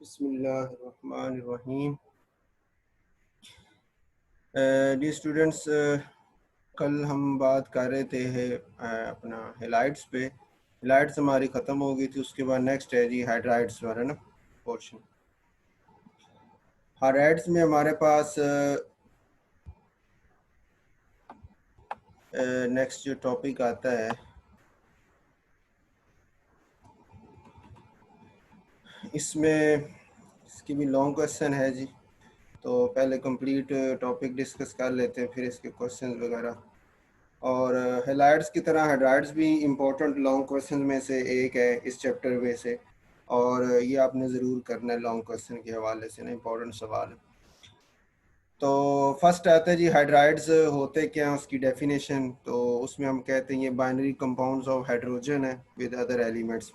बिस्मिल्लाहिर्रहमानिर्रहीम। D students, कल हम बात कर रहे थे अपना हेलाइट्स पे। हेलाइट्स हमारी ख़त्म हो गई थी, उसके बाद नेक्स्ट है जी हाइड्राइड्स वाला ना पोर्शन। हाइड्राइड्स में हमारे पास नेक्स्ट जो टॉपिक आता है इसमें इसकी भी लॉन्ग क्वेश्चन है जी। तो पहले कंप्लीट टॉपिक डिस्कस कर लेते हैं, फिर इसके क्वेश्चंस वगैरह। और हेलाइड्स की तरह हाइड्राइड्स भी इम्पोर्टेंट लॉन्ग क्वेश्चन में से एक है इस चैप्टर में से, और ये आपने ज़रूर करना है लॉन्ग क्वेश्चन के हवाले से ना, इम्पोर्टेंट सवाल है। तो फर्स्ट आता है जी हाइड्राइड्स होते क्या हैं, उसकी डेफिनेशन। तो उसमें हम कहते हैं ये बाइनरी कंपाउंड्स ऑफ हाइड्रोजन है विद अदर एलिमेंट्स।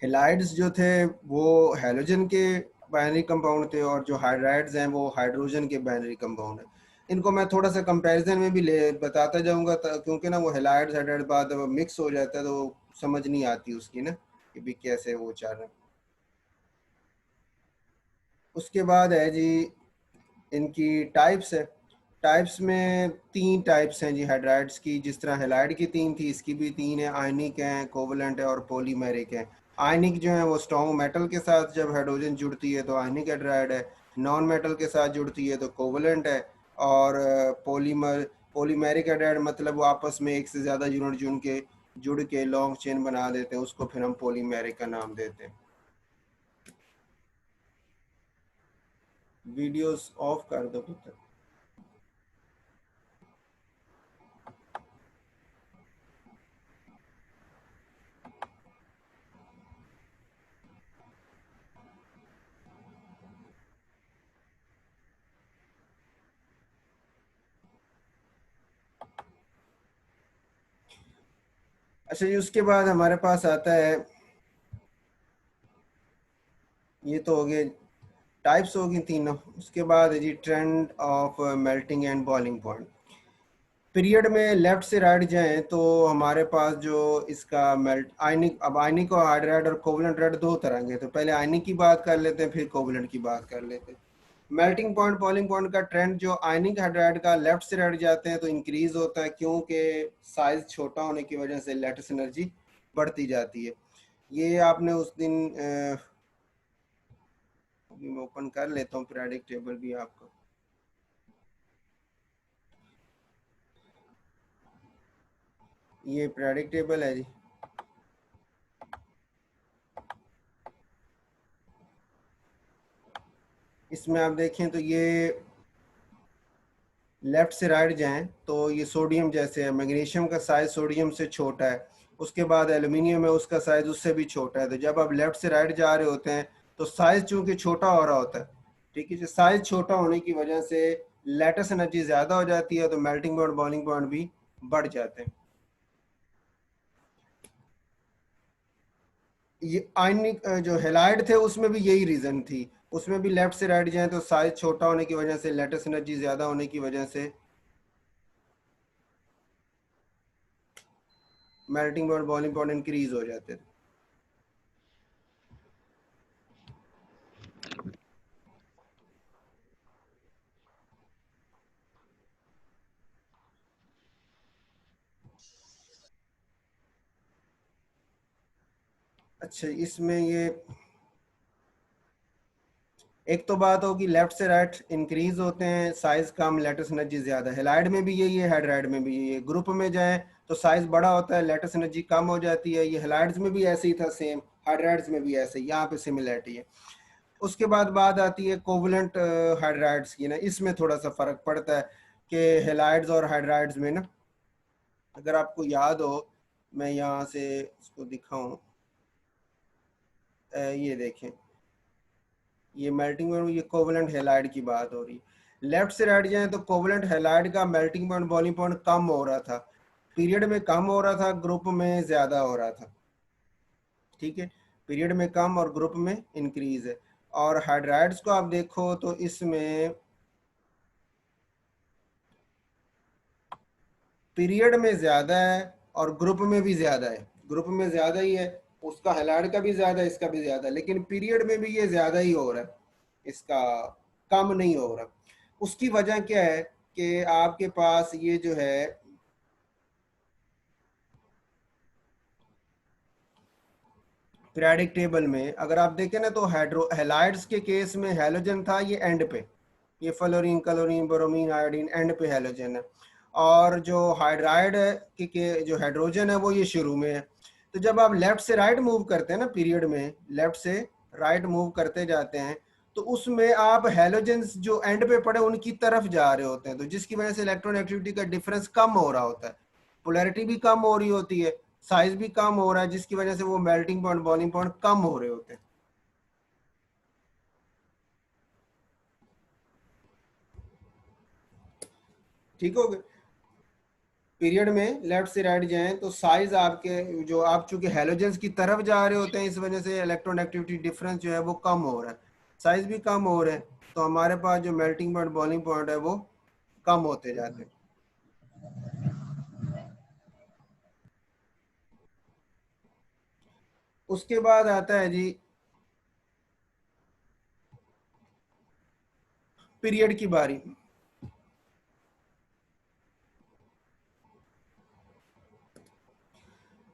हेलाइड्स जो थे वो हैलोजन के बाइनरी कंपाउंड थे, और जो हाइड्राइड्स हैं वो हाइड्रोजन के बाइनरी कंपाउंड हैं। इनको मैं थोड़ा सा कंपैरिजन में भी ले बताता जाऊंगा, क्योंकि ना वो हेलाइड्स हाइड्राइड बाद मिक्स हो जाता है तो समझ नहीं आती उसकी ना कि भी कैसे वो चल रहा है। उसके बाद है जी इनकी टाइप्स है। टाइप्स में तीन टाइप्स हैं जी हाइड्राइड्स की। जिस तरह हेलाइड की तीन थी, इसकी भी तीन है। आयनिक है, कोवलेंट है और पॉलीमेरिक है। आयनिक जो है वो स्ट्रॉन्ग मेटल के साथ जब हाइड्रोजन जुड़ती है तो आयनिक हाइड्राइड है। नॉन मेटल के साथ जुड़ती है तो कोवलेंट है। और पॉलीमेरिक हाइड्राइड मतलब वो आपस में एक से ज़्यादा यूनिट जुड़ के लॉन्ग चेन बना देते हैं, उसको फिर हम पॉलीमेरिक का नाम देते हैं। वीडियोस ऑफ कर दो पुत्र। अच्छा जी, उसके बाद हमारे पास आता है, ये तो हो गए टाइप्स होगी तीनों। उसके बाद है जी trend of melting and boiling point. Period में लेफ्ट से राइट जाएं तो हमारे पास जो इसका मेल्ट आयनिक, अब आयनिक और हाइड्राइड और कोवलेंट रेड दो तरह के, तो पहले आयनिक की बात कर लेते हैं, फिर कोवलेंट की बात कर लेते हैं। मेल्टिंग पॉइंट बॉइलिंग पॉइंट का ट्रेंड जो आयनिक हाइड्राइड का लेफ्ट से राइट जाते हैं तो इंक्रीज होता है, क्योंकि साइज छोटा होने की वजह से लेटेस्ट एनर्जी बढ़ती जाती है। ये आपने उस दिन अभी मैं ओपन कर लेता हूँ पीरियोडिक टेबल भी आपको। ये पीरियोडिक टेबल है जी। इसमें आप देखें तो ये लेफ्ट से राइट जाएं तो ये सोडियम जैसे है, मैग्नीशियम का साइज सोडियम से छोटा है। उसके बाद एल्यूमिनियम है, उसका साइज उससे भी छोटा है। तो जब आप लेफ्ट से राइट जा रहे होते हैं तो साइज चूंकि छोटा हो रहा होता है, ठीक है, जो साइज छोटा होने की वजह से लेटेस्ट एनर्जी ज़्यादा हो जाती है, तो मेल्टिंग पॉइंट बॉइलिंग पॉइंट भी बढ़ जाते हैं। ये आयनिक जो हेलाइड थे उसमें भी यही रीज़न थी। उसमें भी लेफ्ट से राइट जाए तो साइज छोटा होने की वजह से, लेटेस्ट एनर्जी ज़्यादा होने की वजह से melting point boiling point increase हो जाते थे। अच्छा, इसमें ये एक तो बात होगी लेफ्ट से राइट इंक्रीज होते हैं, साइज कम, लेटेस्ट एनर्जी ज्यादा। हेलाइड में भी यही है, हाइड्राइड में भी यही है। ग्रुप में जाए तो साइज बड़ा होता है, लेटेस्ट एनर्जी कम हो जाती है। ये हेलाइड्स में भी ऐसे ही था सेम, हाइड्राइड्स में भी ऐसे ही, यहाँ पे सिमिलरिटी है। उसके बाद बात आती है कोवलेंट हाइड्राइड्स की ना। इसमें थोड़ा सा फर्क पड़ता है कि हेलाइड्स और हाइड्राइड्स में ना, अगर आपको याद हो, मैं यहाँ से इसको दिखाऊं, ये देखें, ये मेल्टिंग पॉइंट, ये कोवलेंट हेलाइड की बात हो रही है। लेफ्ट से राइट जाए तो कोवलेंट हेलाइड का मेल्टिंग पॉइंट बॉइलिंग पॉइंट कम हो रहा था, पीरियड में कम हो रहा था, ग्रुप में ज्यादा हो रहा था। ठीक है, पीरियड में कम और ग्रुप में इंक्रीज है। और हाइड्राइड्स को आप देखो तो इसमें पीरियड में ज्यादा है और ग्रुप में भी ज्यादा है। ग्रुप में ज्यादा ही है, उसका हैलाइड का भी ज्यादा, इसका भी ज्यादा, लेकिन पीरियड में भी ये ज्यादा ही हो रहा है, इसका कम नहीं हो रहा। उसकी वजह क्या है कि आपके पास ये जो है पीरियोडिक टेबल में अगर आप देखें ना, तो हाइड्रो हैलाइड्स के केस में हैलोजन था ये एंड पे, ये fluorine, chlorine, bromine, iodine and पे हैलोजन है। और जो हाइड्राइड के जो हाइड्रोजन है वो ये शुरू में है। तो जब आप लेफ्ट से राइट मूव करते हैं ना पीरियड में, लेफ्ट से राइट मूव करते जाते हैं, तो उसमें आप हैलोजेंस जो एंड पे पड़े उनकी तरफ जा रहे होते हैं, तो जिसकी वजह से इलेक्ट्रॉन एक्टिविटी का डिफरेंस कम हो रहा होता है, पोलैरिटी भी कम हो रही होती है, साइज भी कम हो रहा है, जिसकी वजह से वो मेल्टिंग पॉइंट, बॉइलिंग पॉइंट कम हो रहे होते हैं। ठीक हो गया। पीरियड में लेफ्ट से राइट जाएं तो साइज आपके जो आप चूंकि हैलोजेंस की तरफ जा रहे होते हैं, इस वजह से इलेक्ट्रॉन एक्टिविटी डिफरेंस जो है वो कम हो रहा है, साइज भी कम हो रहे हैं, तो हमारे पास जो मेल्टिंग पॉइंट, बॉइलिंग पॉइंट है वो कम होते जाते हैं। उसके बाद आता है जी पीरियड की बारी।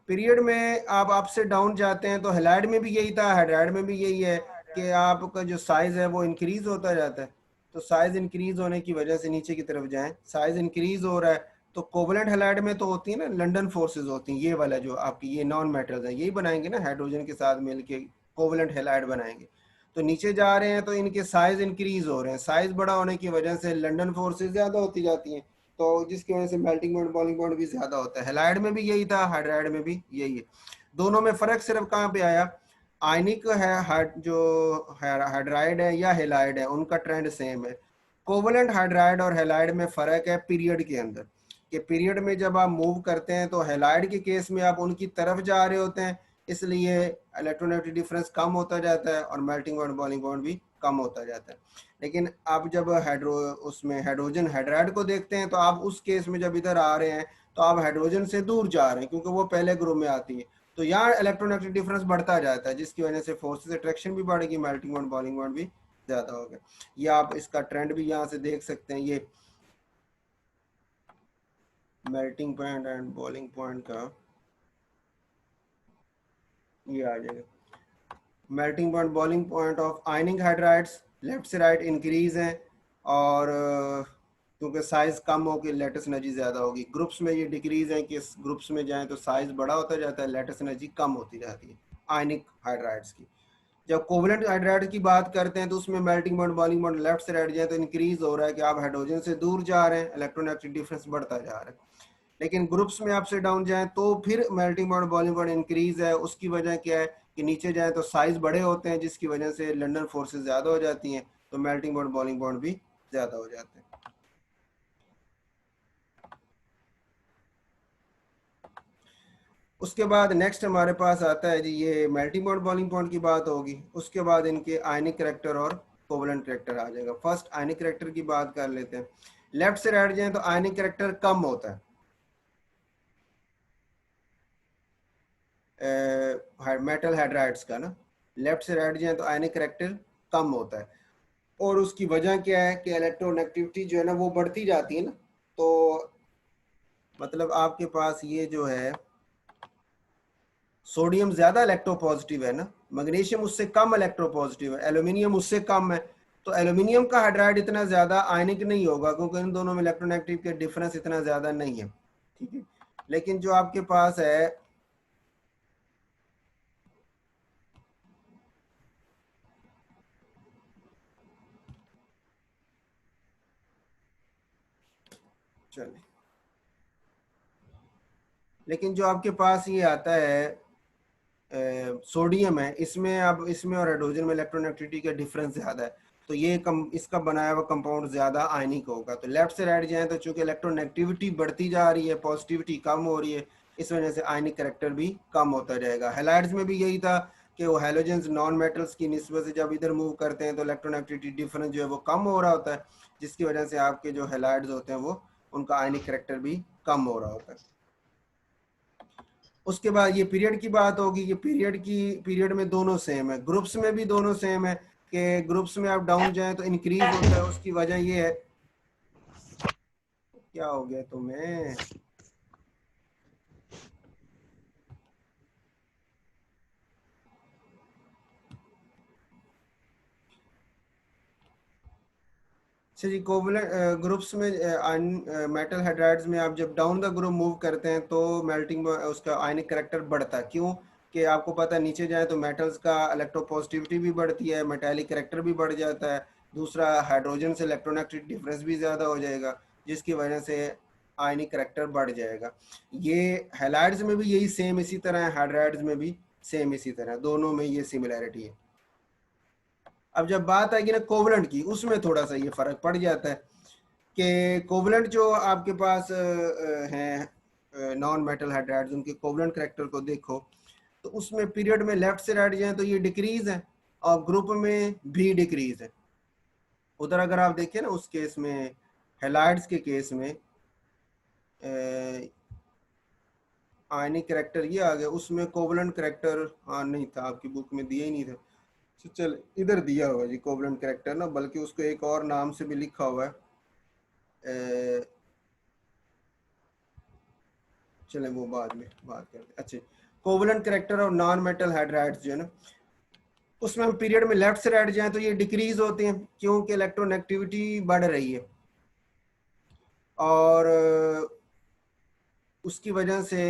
पीरियड में आप अप से डाउन जाते हैं, तो हैलाइड में भी यही था, हाइड्राइड में भी यही है कि आपका जो साइज है वो इंक्रीज होता जाता है। तो साइज इंक्रीज होने की वजह से नीचे की तरफ जाएं, साइज इंक्रीज हो रहा है, तो कोवलेंट हैलाइड में तो होती है ना लंडन फोर्सेस होती हैं, ये वाला जो आपकी ये नॉन मेटल्स है यही बनाएंगे ना, हाइड्रोजन के साथ मिलके कोवलेंट हैलाइड बनाएंगे। तो नीचे जा रहे हैं तो इनके साइज इंक्रीज हो रहे हैं, साइज बड़ा होने की वजह से लंडन फोर्सेस ज्यादा होती जाती हैं, तो जिसकी वजह से मेल्टिंग पॉइंट, बॉइलिंग पॉइंट भी ज्यादा होता है। हैलाइड में भी यही था, हाइड्राइड में भी यही है। दोनों में फर्क सिर्फ कहाँ पे आया, आयनिक है, जो हाइड्राइड है या हेलाइड है उनका ट्रेंड सेम है। कोवलेंट हाइड्राइड और हेलाइड में फर्क है पीरियड के अंदर, कि पीरियड में जब आप मूव करते हैं तो हेलाइड के केस में आप उनकी तरफ जा रहे होते हैं, इसलिए इलेक्ट्रोनेगेटिव डिफरेंस कम होता जाता है और मेल्टिंग पॉइंट, बॉइलिंग पॉइंट भी कम होता जाता है। लेकिन आप जब उसमें हाइड्रोजन हाइड्राइड को देखते हैं, तो आप उस केस में जब इधर आ रहे हैं तो आप हाइड्रोजन से दूर जा रहे हैं, क्योंकि वो पहले ग्रुप में आती है, तो यहाँ इलेक्ट्रोनेगेटिव डिफरेंस बढ़ता जाता है, जिसकी वजह से फोर्सेस अट्रैक्शन भी बढ़ेगी, मेल्टिंग पॉइंट, बॉइलिंग पॉइंट भी ज्यादा होगा। ये आप इसका ट्रेंड भी यहाँ से देख सकते हैं, ये melting point and boiling point का ये आ जाएगा। Melting point, boiling point of ionic hydrides left से राइट इंक्रीज हैं, और क्योंकि साइज कम होगी लेटेस्ट एनर्जी ज़्यादा होगी। ग्रुप्स में ये डिक्रीज है कि ग्रुप्स में जाएं तो साइज बड़ा होता जाता है, लेटेस्ट एनर्जी कम होती जाती है आयनिक हाइड्राइड्स की। जब कोवलेंट हाइड्राइड की बात करते हैं तो उसमें melting point, boiling point left से राइट जाए तो इंक्रीज हो रहा है, कि आप हाइड्रोजन से दूर जा रहे हैं, इलेक्ट्रोनेगेटिव डिफरेंस बढ़ता जा रहा है। लेकिन ग्रुप्स में अप से डाउन जाएं तो फिर melting point, boiling point increase है। उसकी वजह क्या है कि नीचे जाएं तो साइज बड़े होते हैं, जिसकी वजह से लंडन फोर्सेस ज्यादा हो जाती हैं, तो मेल्टिंग पॉइंट, बॉइलिंग पॉइंट भी ज्यादा हो जाते हैं। उसके बाद नेक्स्ट हमारे पास आता है जी, ये मेल्टिंग पॉइंट, बॉइलिंग पॉइंट की बात होगी, उसके बाद इनके आयनिक करैक्टर और कोवलेंट करैक्टर आ जाएगा। फर्स्ट आयनिक करैक्टर की बात कर लेते हैं। लेफ्ट से राइट जाए तो आयनिक करैक्टर कम होता है मेटल हाइड्राइड्स का ना, लेफ्ट से राइट जाए तो आयनिक करैक्टर कम होता है। और उसकी वजह क्या है कि इलेक्ट्रोनेगेटिविटी जो है ना वो बढ़ती जाती है ना, तो मतलब आपके पास ये जो है सोडियम ज्यादा इलेक्ट्रोपॉजिटिव है ना, मैग्नीशियम उससे कम इलेक्ट्रोपॉजिटिव है, एल्यूमिनियम उससे कम है, तो एल्यूमिनियम का हाइड्राइड इतना ज्यादा आयनिक नहीं होगा, क्योंकि इन दोनों में इलेक्ट्रोनेगेटिव के डिफरेंस इतना ज्यादा नहीं है। ठीक है। लेकिन जो आपके पास है, चलिए, लेकिन जो आपके पास ये आता है सोडियम है, इसमें अब इसमें और हाइड्रोजन में इलेक्ट्रोनेगेटिविटी का डिफरेंस ज्यादा है, तो ये इसका बनाया हुआ कंपाउंड ज्यादा आयनिक होगा। तो लेफ्ट से राइट जाए तो चूंकि इलेक्ट्रोनेगेटिविटी बढ़ती जा रही है, पॉजिटिविटी कम हो रही है, इस वजह से आयनिक करेक्टर भी कम होता जाएगा। हैलाइड्स में भी यही था कि वो हैलोजेंस नॉन मेटल्स की निस्बत से जब इधर मूव करते हैं तो इलेक्ट्रोनेगेटिविटी डिफरेंस जो है वो कम हो रहा होता है, जिसकी वजह से आपके जो हैलाइड्स होते हैं वो उनका आयनिक करेक्टर भी कम हो रहा होता है। उसके बाद ये पीरियड की बात होगी, ये पीरियड में दोनों सेम है, ग्रुप्स में भी दोनों सेम है कि ग्रुप्स में आप डाउन जाए तो इंक्रीज होता है। उसकी वजह ये है, क्या हो गया तुम्हें? अच्छा जी, कोवलेंट ग्रुप्स में मेटल हाइड्राइड्स में आप जब डाउन द ग्रुप मूव करते हैं तो मेल्टिंग उसका आयनिक करेक्टर बढ़ता है। क्यों? कि आपको पता है नीचे जाए तो मेटल्स का इलेक्ट्रोपॉजिटिविटी भी बढ़ती है, मेटालिक करेक्टर भी बढ़ जाता है, दूसरा हाइड्रोजन से इलेक्ट्रोनेगेटिव डिफरेंस भी ज़्यादा हो जाएगा, जिसकी वजह से आयनिक करेक्टर बढ़ जाएगा। ये हैलाइड्स में भी यही सेम इसी तरह है, हाइड्राइड्स में भी सेम इसी तरह, दोनों में ये सिमिलैरिटी है। अब जब बात आएगी ना कोवलेंट की, उसमें थोड़ा सा ये फर्क पड़ जाता है कि कोवलेंट जो आपके पास हैं नॉन मेटल हाइड्राइड्स, उनके कोवलेंट करेक्टर को देखो तो उसमें पीरियड में लेफ्ट से राइट जाए तो ये डिक्रीज है और ग्रुप में भी डिक्रीज है। उधर अगर आप देखिए ना उस केस में, हेलाइड्स के केस में आयनिक करेक्टर ये आ गया, उसमें कोवलेंट करेक्टर हाँ नहीं था, आपकी बुक में दिया ही नहीं था। तो चल इधर दिया हुआ जी कोवलेंट करेक्टर ना, बल्कि उसको एक और नाम से भी लिखा हुआ है, चले वो बाद में बात करते हैं। अच्छा, कोवलेंट करेक्टर और नॉन मेटल हाइड्राइड्स जो है ना, उसमें हम पीरियड में लेफ्ट से राइट जाए तो ये डिक्रीज होते हैं क्योंकि इलेक्ट्रोनेगेटिविटी बढ़ रही है, और उसकी वजह से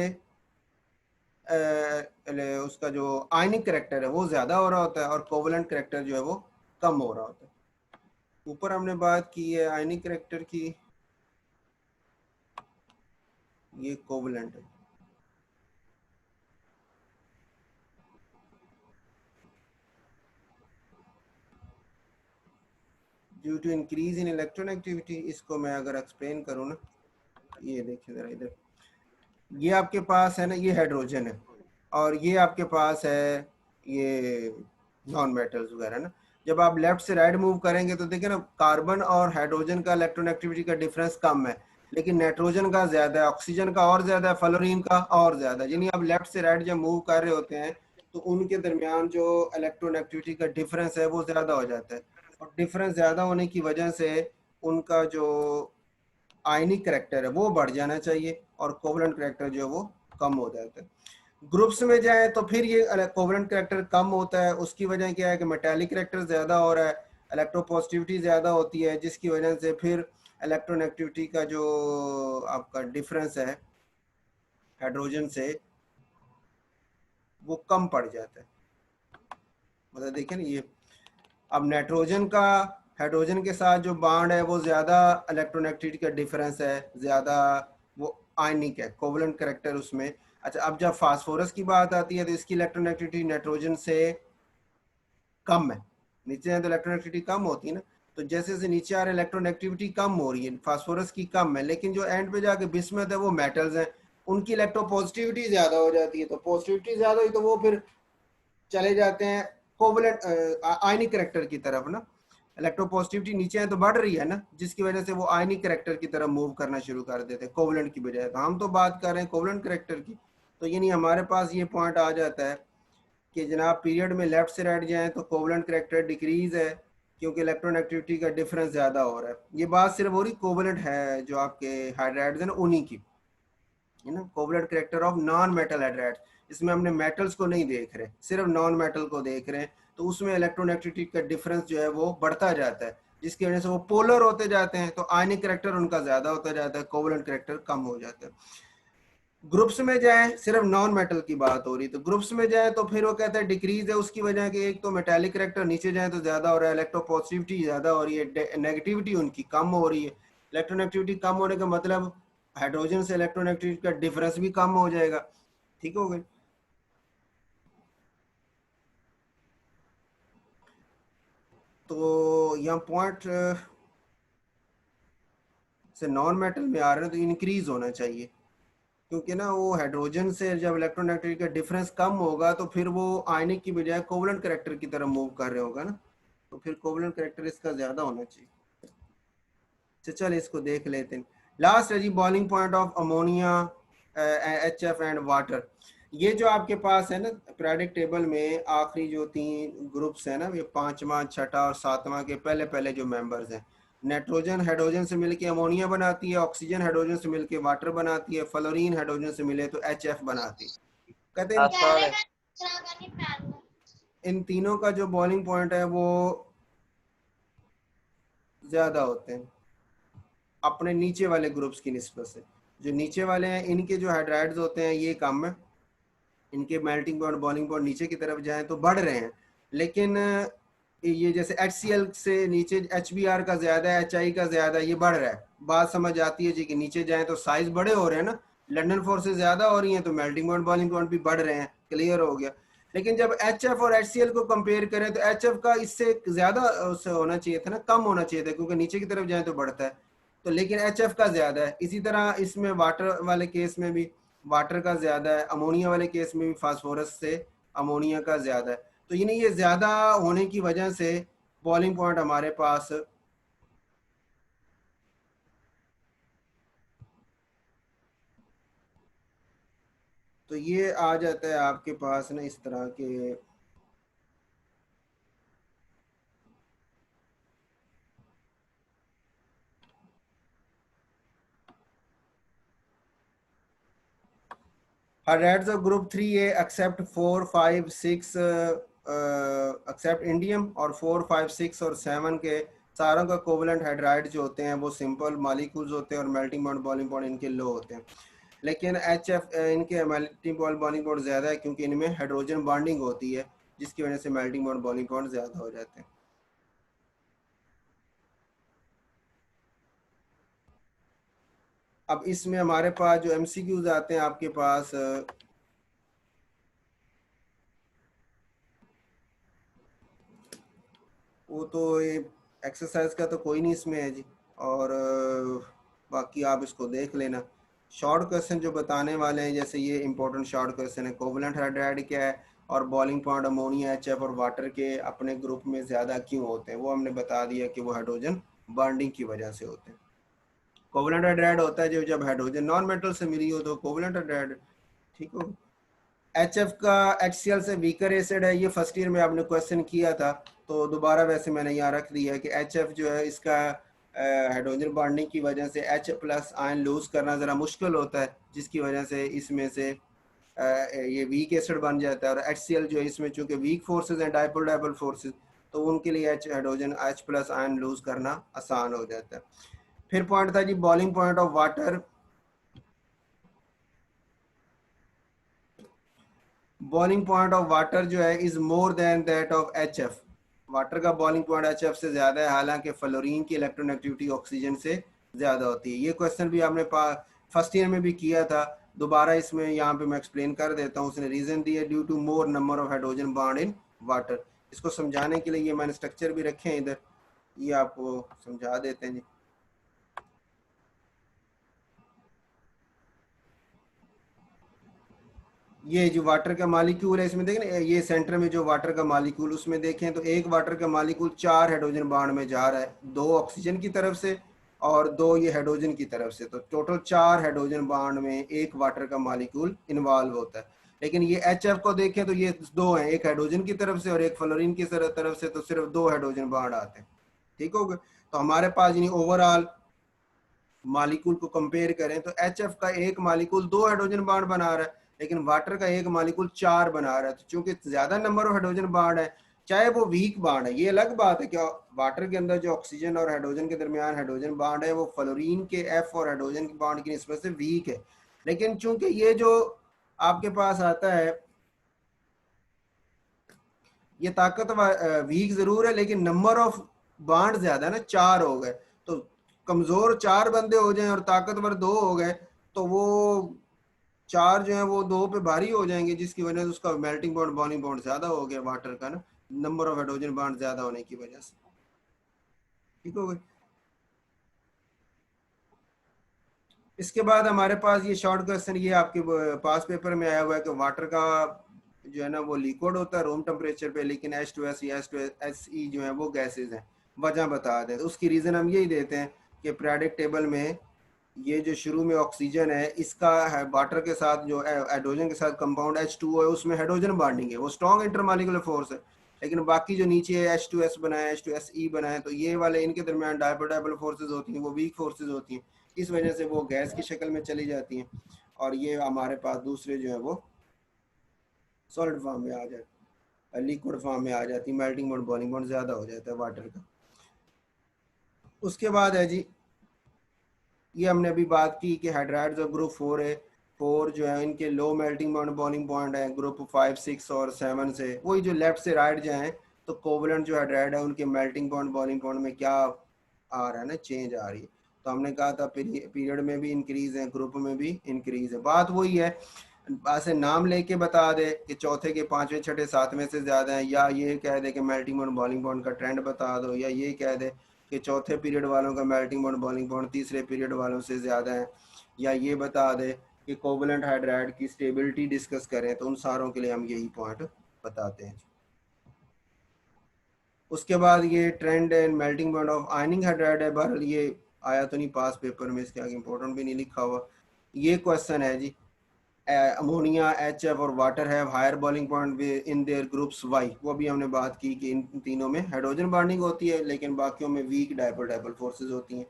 उसका जो आयनिक करेक्टर है वो ज्यादा हो रहा होता है और कोवलेंट करेक्टर जो है वो कम हो रहा होता है। ऊपर हमने बात की है आयनिक करेक्टर की, ये कोवलेंट है। Due to increase in electronegativity, इसको मैं अगर एक्सप्लेन करूँ ना, ये देखिए जरा इधर, ये आपके पास है ना, ये हाइड्रोजन है और ये आपके पास है ये नॉन मेटल्स वगैरह ना। जब आप लेफ्ट से राइट मूव करेंगे तो देखिए ना, कार्बन और हाइड्रोजन का इलेक्ट्रोनेगेटिविटी का डिफरेंस कम है, लेकिन नाइट्रोजन का ज्यादा है, ऑक्सीजन का और ज्यादा है, फ्लोरीन का और ज्यादा है। यानी आप लेफ्ट से राइट जब मूव कर रहे होते हैं तो उनके दरमियान जो इलेक्ट्रोनेगेटिविटी का डिफरेंस है वो ज्यादा हो जाता है, और डिफरेंस ज्यादा होने की वजह से उनका जो आयनिक करेक्टर है वो बढ़ जाना चाहिए और कोवलेंट करेक्टर जो है वो कम हो जाता है। ग्रुप्स में जाए तो फिर ये कोवलेंट करेक्टर कम होता है, उसकी वजह क्या है कि मेटालिक करेक्टर ज्यादा हो रहा है, इलेक्ट्रोपॉजिटिविटी ज्यादा होती है, जिसकी वजह से फिर इलेक्ट्रोनेगेटिविटी का जो आपका डिफरेंस है हाइड्रोजन से वो कम पड़ जाता है। मतलब देखिए ना, ये अब नाइट्रोजन का हाइड्रोजन के साथ जो बॉन्ड है वो ज्यादा इलेक्ट्रोनेगेटिविटी का डिफरेंस है, ज्यादा वो आयनिक है, कोवलेंट करेक्टर उसमें। अच्छा, अब जब फास्फोरस की बात आती है तो इसकी इलेक्ट्रोनेगेटिविटी नाइट्रोजन से कम है, नीचे है तो इलेक्ट्रोनेगेटिविटी कम होती है ना, तो जैसे जैसे नीचे आ रहे इलेक्ट्रोनेगेटिविटी कम हो रही है, फास्फोरस की कम है, लेकिन जो एंड पे जाके बिस्मथ है वो मेटल्स हैं, उनकी इलेक्ट्रोपॉजिटिविटी ज्यादा हो जाती है, तो पॉजिटिविटी ज्यादा हुई तो वो फिर चले जाते हैं कोवलेंट आयनिक करेक्टर की तरफ ना। इलेक्ट्रोपॉजिटिविटी नीचे है तो बढ़ रही है ना, जिसकी वजह से वो आयनिक करेक्टर की तरफ मूव करना शुरू कर देते हैं कोवलेंट की बजाय। तो हम तो बात कर रहे हैं कोवलेंट करेक्टर की, तो यानी हमारे पास ये पॉइंट आ जाता है कि जनाब पीरियड में लेफ्ट से राइट जाए तो कोवलेंट करेक्टर डिक्रीज है क्योंकि इलेक्ट्रोनेगेटिविटी का डिफरेंस ज्यादा हो रहा है। ये बात सिर्फ हो रही कोवलेंट है जो आपके हाइड्राइड्स है ना उन्हीं की, है ना, covalent character of non metal hydrides. इसमें हमने मेटल्स को नहीं देख रहे, सिर्फ नॉन मेटल को देख रहे हैं, तो उसमें इलेक्ट्रोनेगेटिविटी का डिफरेंस जो है वो बढ़ता जाता है, जिसकी वजह से वो पोलर होते जाते हैं, तो आयनिक करेक्टर उनका ज्यादा होता जाता है, कोवलेंट करेक्टर कम हो जाता है। ग्रुप्स में जाए, सिर्फ नॉन मेटल की बात हो रही, तो ग्रुप्स में जाए तो फिर वो कहता है डिक्रीज है, उसकी वजह कि एक तो मेटालिक करेक्टर नीचे जाए तो ज्यादा हो रहा है, इलेक्ट्रोपॉजिटिविटी ज्यादा हो रही है, नेगेटिविटी उनकी कम हो रही है। इलेक्ट्रोनेगेटिविटी कम होने का मतलब हाइड्रोजन से इलेक्ट्रोनेगेटिविटी का डिफरेंस भी कम हो जाएगा। ठीक हो गई? तो यहाँ पॉइंट से नॉन मेटल में आ रहे हैं तो इंक्रीज होना चाहिए, क्योंकि ना वो हाइड्रोजन से जब इलेक्ट्रोनेगेटिविटी का डिफरेंस कम होगा तो फिर वो आयनिक की बजाय कोवलेंट करेक्टर की तरफ मूव कर रहे होगा ना, तो फिर कोवलेंट करेक्टर इसका ज्यादा होना चाहिए। तो चल इसको देख लेते हैं। लास्ट है जी boiling point of ammonia, H F and water. ये जो आपके पास है ना पीरियोडिक टेबल में आखिरी जो 3 ग्रुप्स हैं ना, ये 5वां 6ठा और 7वां के पहले पहले जो मेंबर्स हैं, नाइट्रोजन हाइड्रोजन से मिलके अमोनिया बनाती है, ऑक्सीजन हाइड्रोजन से मिलके वाटर बनाती है, फ्लोरीन हाइड्रोजन से मिले तो HF बनाती है। कहते हैं इन तीनों का जो बॉइलिंग पॉइंट है वो ज्यादा होते हैं अपने नीचे वाले ग्रुप्स की निस्बत से। जो नीचे वाले हैं इनके जो हाइड्राइड्स होते हैं ये कम है, इनके मेल्टिंग पॉइंट बॉइलिंग पॉइंट नीचे की तरफ जाएं तो बढ़ रहे हैं, लेकिन ये जैसे HCl से नीचे HBr का ज्यादा है, HI का ज्यादा है, ये बढ़ रहा है। बात समझ आती है जी कि नीचे जाएं तो साइज बड़े हो रहे हैं ना, लंदन फोर्सेस ज्यादा हो रही हैं तो मेल्टिंग पॉइंट बॉइलिंग पॉइंट भी बढ़ रहे हैं, क्लियर हो गया। लेकिन जब HF और HCl को कंपेयर करें तो HF का इससे ज्यादा उससे होना चाहिए था ना, कम होना चाहिए था, क्योंकि नीचे की तरफ जाए तो बढ़ता है तो, लेकिन HF का ज्यादा है। इसी तरह इसमें वाटर वाले केस में भी वाटर का ज्यादा है, अमोनिया वाले केस में भी फास्फोरस से अमोनिया का ज्यादा है। तो यानी ये ज्यादा होने की वजह से बॉइलिंग पॉइंट हमारे पास तो ये आ जाता है आपके पास ना इस तरह के। Hydrides of group 3A except 4 5 6 except indium, और 4 5 6 और 7 के सारों का कोवलेंट हाइड्राइड जो होते हैं वो सिंपल मॉलिक्यूल्स होते हैं और मेल्टिंग पॉइंट बॉइलिंग पॉइंट इनके लो होते हैं। लेकिन HF इनके मेल्टिंग पॉइंट बॉइलिंग पॉइंट ज़्यादा है क्योंकि इनमें हाइड्रोजन बॉन्डिंग होती है, जिसकी वजह से मेल्टिंग पॉइंट बॉइलिंग पॉइंट ज़्यादा हो जाते हैं। अब इसमें हमारे पास जो MCQs आते हैं आपके पास, वो तो ये एक्सरसाइज का तो कोई नहीं इसमें है जी, और बाकी आप इसको देख लेना। शॉर्ट क्वेश्चन जो बताने वाले हैं, जैसे ये इंपॉर्टेंट शॉर्ट क्वेश्चन है, कोवलेंट हाइड्राइड क्या है और बॉइलिंग पॉइंट अमोनिया HF और वाटर के अपने ग्रुप में ज़्यादा क्यों होते हैं, वो हमने बता दिया कि वो हाइड्रोजन बॉन्डिंग की वजह से होते हैं। कोवलेंट हाइड्राइड होता है जो जब हाइड्रोजन नॉन मेटल से मिली हो तो कोवलेंट हाइड्राइड, ठीक हो। HF का HCl से वीकर एसिड है, ये फर्स्ट ईयर में आपने क्वेश्चन किया था, तो दोबारा वैसे मैंने यहाँ रख दिया है कि HF जो है इसका हाइड्रोजन बॉन्डिंग की वजह से H+ आयन लूज करना ज़रा मुश्किल होता है, जिसकी वजह से इसमें से ये वीक एसिड बन जाता है। और HCl जो है इसमें चूंकि वीक फोर्सेज हैं, डाइपोल डाइपोल फोर्सेज, तो उनके लिए हाइड्रोजन H+ आयन लूज करना आसान हो जाता है। फिर पॉइंट था जी boiling point of water. Boiling point of water जो है is more than that of HF। Water का बॉइलिंग पॉइंट HF से ज्यादा है, हालांकि फ्लोरीन की इलेक्ट्रोनेगेटिविटी ऑक्सीजन से ज्यादा होती है। ये क्वेश्चन भी आपने फर्स्ट ईयर में भी किया था, दोबारा इसमें यहाँ पे मैं एक्सप्लेन कर देता हूँ। उसने रीजन दिया due to more number of hydrogen bond in water. इसको समझाने के लिए ये मैंने स्ट्रक्चर भी रखे हैं इधर, ये आपको समझा देते हैं जी। ये जो वाटर का मालिक्यूल है इसमें देखें, ये सेंटर में जो वाटर का मालिक्यूल, उसमें देखें तो एक वाटर का मालिक्यूल 4 हाइड्रोजन बॉन्ड में जा रहा है, 2 ऑक्सीजन की तरफ से और 2 ये हाइड्रोजन की तरफ से, तो टोटल 4 हाइड्रोजन बॉन्ड में एक वाटर का मालिक्यूल इन्वॉल्व होता है। लेकिन ये HF को देखें तो ये 2 हैं, एक हाइड्रोजन की तरफ से और एक फ्लोरीन की तरफ से, तो सिर्फ 2 हाइड्रोजन बॉन्ड आते हैं, ठीक हो गए। तो हमारे पास यानी ओवरऑल मालिक्यूल को कंपेयर करें तो HF का एक मालिक्यूल 2 हाइड्रोजन बॉन्ड बना रहा है, लेकिन वाटर का एक मालिक्यूल 4 बना रहा है। तो चूंकि ज्यादा नंबर ऑफ हाइड्रोजन बॉन्ड है, चाहे वो वीक बॉन्ड है, ये अलग बात है कि वाटर के अंदर जो ऑक्सीजन और हाइड्रोजन के दरमियान हाइड्रोजन बॉन्ड है वो फ्लोरीन के F और हाइड्रोजन के बॉन्ड की निस्बत से वीक है, लेकिन चूंकि ये जो आपके पास आता है ये ताकतवर वीक जरूर है, लेकिन नंबर ऑफ बॉन्ड ज्यादा ना, 4 हो गए। तो कमजोर 4 बंदे हो जाएं और ताकतवर 2 हो गए, तो वो 4 जो है वो 2 पे भारी हो जाएंगे, जिसकी वजह से उसका मेल्टिंग पॉइंट बॉइलिंग पॉइंट ज्यादा हो गया वाटर का ना, नंबर ऑफ हाइड्रोजन बॉन्ड ज्यादा होने की वजह से, ठीक हो गई। इसके बाद हमारे पास ये शॉर्ट क्वेश्चन, ये आपके पास पेपर में आया हुआ है कि वाटर का जो है ना वो लिक्विड होता है रूम टेम्परेचर पे, लेकिन H2S या H2SE जो है वो गैसेज हैं। वजह बता दें तो उसकी रीज़न हम यही देते हैं कि पीरियोडिक टेबल में ये जो शुरू में ऑक्सीजन है, इसका है वाटर के साथ जो हाइड्रोजन के साथ कंपाउंड H2O है, उसमें हाइड्रोजन बॉन्डिंग है, वो स्ट्रॉन्ग इंटरमॉलिक्यूलर फोर्स है। लेकिन बाकी जो नीचे है H2S बनाए, H2SE बनाए, तो ये वाले इनके दरमियान डायपोल डायपोल फोर्सेज होती हैं, वो वीक फोर्सेज होती हैं। इस वजह से वो गैस की शक्ल में चली जाती हैं और ये हमारे पास दूसरे जो है वो सॉलिड फॉर्म में आ जाए, लिक्विड फॉर्म में आ जाती है। मेल्टिंग पॉइंट बॉइलिंग पॉइंट ज़्यादा हो जाता है वाटर का। उसके बाद है जी, ये हमने अभी बात की कि हाइड्राइड्स ऑफ ग्रुप 4 है, 4 जो है इनके low melting point boiling point है। ग्रुप 5, 6 और 7 से वही जो लेफ्ट से राइट जाए तो कोवलेंट जो हाइड्राइड है उनके मेल्टिंग पॉइंट बॉइलिंग पॉइंट में क्या आ रहा है ना, चेंज आ रही है। तो हमने कहा था पीरियड में भी इंक्रीज है, ग्रुप में भी इंक्रीज है। बात वही है, ऐसे नाम लेके बता दे कि चौथे के पांचवें छठे सातवें से ज्यादा है, या ये कह दे कि मेल्टिंग पॉइंट बॉइलिंग पॉइंट का ट्रेंड बता दो, या ये कह दे कि चौथे पीरियड वालों का मेल्टिंग पॉइंट बॉइलिंग पॉइंट तीसरे पीरियड वालों से ज़्यादा है, या ये बता दे कि कोवलेंट हाइड्राइड की स्टेबिलिटी डिस्कस करें, तो उन सारों के लिए हम यही पॉइंट बताते हैं। उसके बाद ये trend and melting point of ironing hydride है। बहरहाल ये आया तो नहीं पास पेपर में, इसके आगे इंपॉर्टेंट भी नहीं लिखा हुआ। ये क्वेश्चन है जी, अमोनिया, HF और water have higher boiling point in their groups why. वो भी हमने बात की कि इन तीनों में हाइड्रोजन बॉन्डिंग होती है, लेकिन बाकियों में वीक डायपोल डायपोल फोर्सेज होती हैं।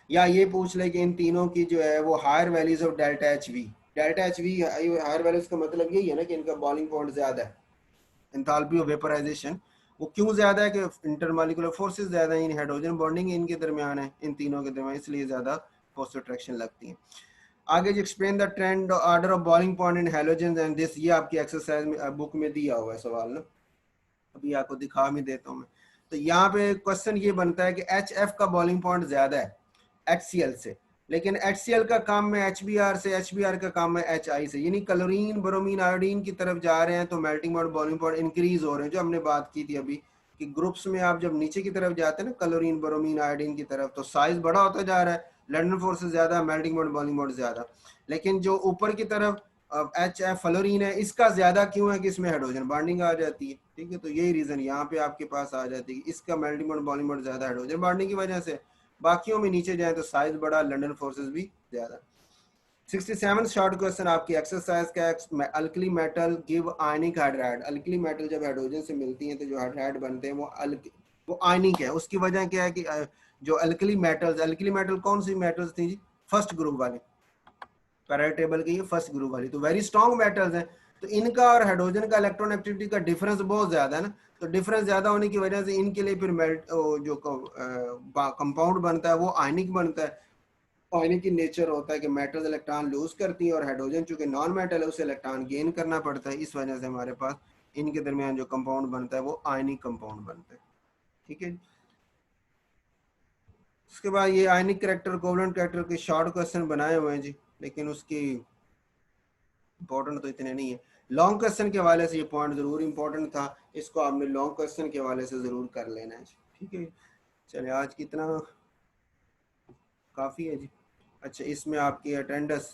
या ये पूछ ले कि इन तीनों की जो है वो higher values of delta H V. Delta H V higher values का मतलब यही है ना कि इनका बॉइलिंग पॉइंट ज्यादा है। एंथैल्पी ऑफ वेपराइजेशन वो क्यों ज्यादा है कि इंटरमॉलिक्यूलर फोर्सेस ज्यादा है, इन हाइड्रोजन बॉन्डिंग इनके दरमियान है, इन तीनों के दरमियान, इसलिए ज्यादा फोर्स अट्रैक्शन लगती है। आगे जो explain the trend order of boiling point in halogens and this, ये आपकी एक्सरसाइज में बुक में दिया हुआ है सवाल ना, अभी आपको दिखा भी देता हूँ मैं। तो यहाँ पे क्वेश्चन ये बनता है कि HF का बॉइलिंग पॉइंट ज्यादा है HCl से, लेकिन HCl का काम है HBr से, HBr का काम है HI से, यानी क्लोरीन ब्रोमीन आयोडीन की तरफ जा रहे हैं तो melting point boiling point increase हो रहे हैं। जो हमने बात की थी अभी कि ग्रुप्स में आप जब नीचे की तरफ जाते हैं ना क्लोरीन ब्रोमीन आयोडीन की तरफ, तो साइज बड़ा होता जा रहा है, लंडन फोर्स ज्यादा, मेल्टिंग पॉइंट बॉइलिंग पॉइंट ज्यादा। लेकिन जो ऊपर की तरफ HF फ्लोरीन है, इसका ज्यादा क्यों है कि इसमें हाइड्रोजन बॉन्डिंग आ जाती है। ठीक है, तो यही रीजन यहाँ पे आपके पास आ जाती है, इसका मेल्टिंग पॉइंट बॉइलिंग पॉइंट ज्यादा हाइड्रोजन बॉन्डिंग की वजह से। बाकियों में नीचे जाए तो साइज बड़ा, लंडन फोर्सेस भी ज्यादा। 67 शॉर्ट क्वेश्चन आपकी एक्सरसाइज का, अल्कली मेटल गिव आयनिक हाइड्राइड। अल्कली मेटल जब हाइड्रोजन से मिलती हैं तो जो हाइड्राइड बनते हैं वो आयनिक है। उसकी वजह क्या है कि जो अल्कली मेटल कौन सी मेटल्स थी जी, फर्स्ट ग्रुप वाली, पैरेलल टेबल की ये फर्स्ट ग्रुप वाली, तो वेरी स्ट्रॉन्ग मेटल्स हैं। तो इनका और हाइड्रोजन का इलेक्ट्रॉन एक्टिविटी का डिफरेंस बहुत ज्यादा है ना, तो डिफरेंस ज्यादा होने की वजह से इनके लिए फिर जो कंपाउंड बनता है वो आयनिक बनता है। आयनिक की नेचर होता है कि मेटल्स इलेक्ट्रॉन लूज करती है और हाइड्रोजन चूंकि नॉन मेटल है उसे इलेक्ट्रॉन गेन करना पड़ता है। इस वजह से हमारे पास इनके दरमियान जो कंपाउंड बनता है वो आयनिक कंपाउंड बनता है। ठीक है, उसके बाद ये आयनिक करेक्टर कोवलेंट करेक्टर के शॉर्ट क्वेश्चन बनाए हुए हैं जी, लेकिन उसकी इंपॉर्टेंट तो इतने नहीं है। लॉन्ग क्वेश्चन के हवाले से ये पॉइंट जरूर इंपॉर्टेंट था, इसको आपने लॉन्ग क्वेश्चन के हवाले से जरूर कर लेना है। ठीक है, चलिए आज कितना काफ़ी है जी। अच्छा, इसमें आपकी अटेंडेंस